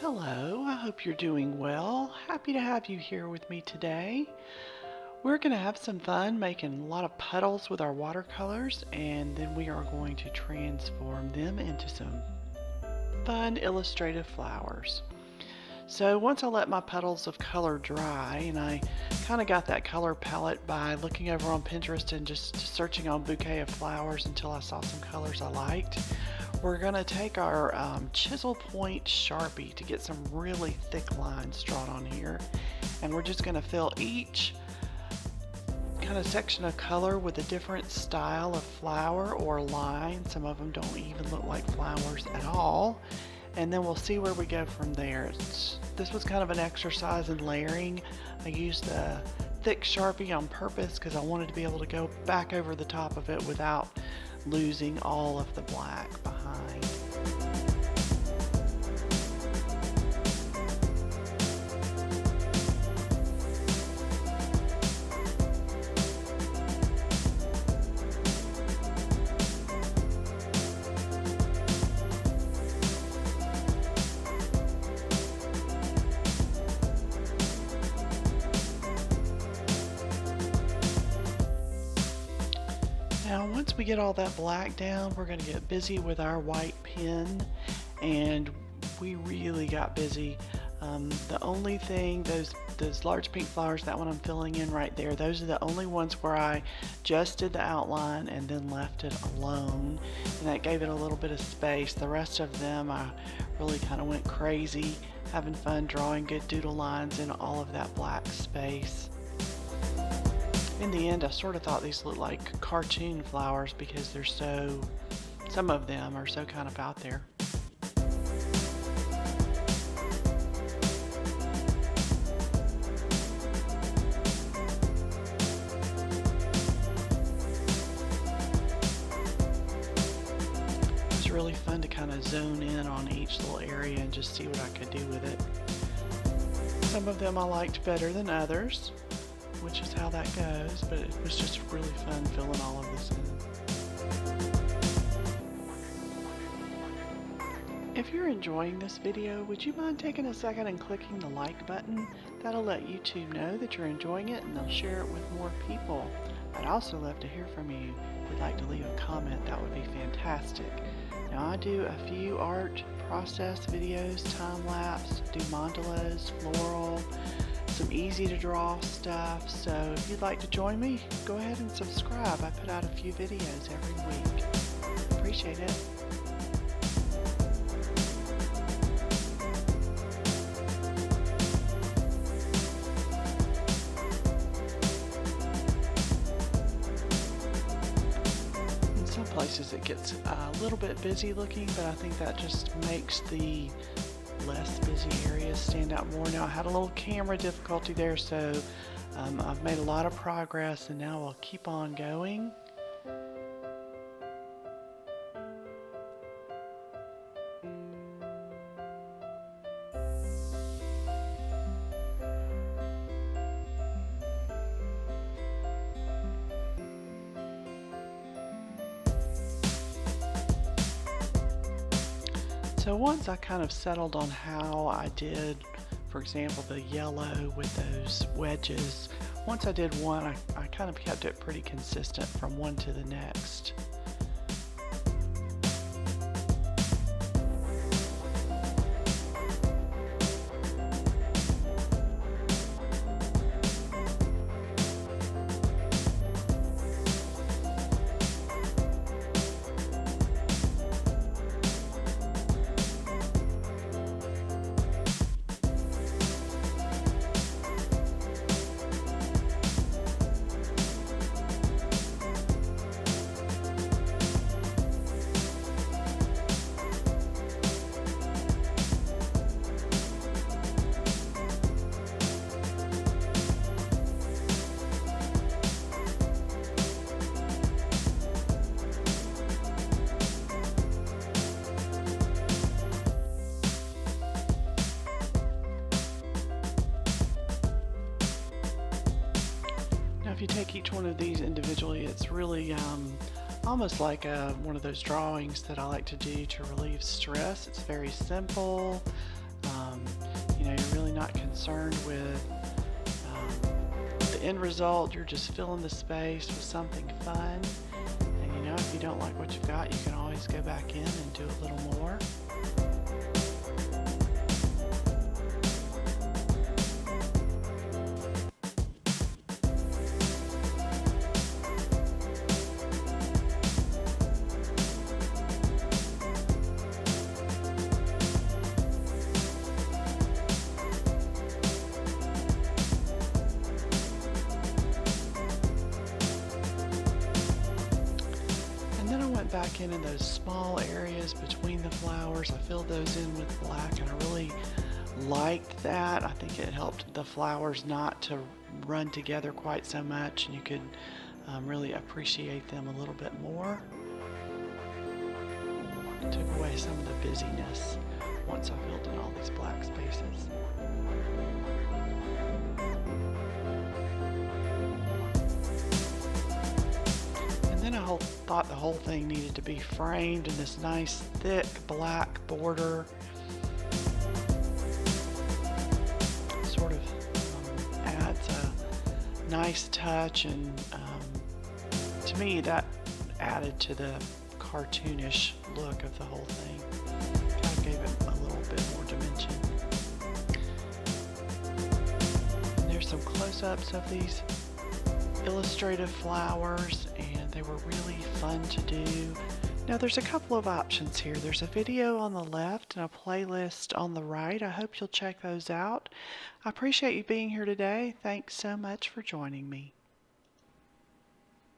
Hello, I hope you're doing well. Happy to have you here with me today. We're going to have some fun making a lot of puddles with our watercolors, and then we are going to transform them into some fun illustrative flowers. So once I let my puddles of color dry, and I kind of got that color palette by looking over on Pinterest and just searching on bouquet of flowers until I saw some colors I liked, we're going to take our chisel point Sharpie to get some really thick lines drawn on here, and we're just going to fill each kind of section of color with a different style of flower or line. Some of them don't even look like flowers at all, and then we'll see where we go from there. This was kind of an exercise in layering. I used a thick Sharpie on purpose because I wanted to be able to go back over the top of it without losing all of the black behind. Now once we get all that black down, we're going to get busy with our white pen, and we really got busy. The only thing, those large pink flowers, that one I'm filling in right there, those are the only ones where I just did the outline and then left it alone, and that gave it a little bit of space. The rest of them I really kind of went crazy, having fun drawing good doodle lines in all of that black space. In the end, I sort of thought these looked like cartoon flowers because they're some of them are so kind of out there. It was really fun to kind of zone in on each little area and just see what I could do with it. Some of them I liked better than others, which is how that goes, but it was just really fun filling all of this in. If you're enjoying this video, would you mind taking a second and clicking the like button? That'll let YouTube know that you're enjoying it, and they'll share it with more people. I'd also love to hear from you. If you'd like to leave a comment, that would be fantastic. Now I do a few art process videos, time-lapse, do mandalas, floral, some easy to draw stuff, so if you'd like to join me, go ahead and subscribe. I put out a few videos every week. Appreciate it. In some places it gets a little bit busy looking, but I think that just makes the less busy areas stand out more. Now I had a little camera difficulty there, so I've made a lot of progress, and now I'll keep on going. So once I kind of settled on how I did, for example, the yellow with those wedges, once I did one, I kind of kept it pretty consistent from one to the next. If you take each one of these individually, it's really almost like one of those drawings that I like to do to relieve stress. It's very simple. You know, you're really not concerned with the end result. You're just filling the space with something fun. And you know, if you don't like what you've got, you can always go back in and do a little more. Back in those small areas between the flowers. I filled those in with black, and I really liked that. I think it helped the flowers not to run together quite so much, and you could really appreciate them a little bit more. It took away some of the busyness once I filled in all these black spaces. Then I thought the whole thing needed to be framed in this nice thick black border. Sort of adds a nice touch, and to me that added to the cartoonish look of the whole thing. Kind of gave it a little bit more dimension. And there's some close-ups of these illustrative flowers, and they were really fun to do. Now there's a couple of options here. There's a video on the left and a playlist on the right. I hope you'll check those out. I appreciate you being here today. Thanks so much for joining me.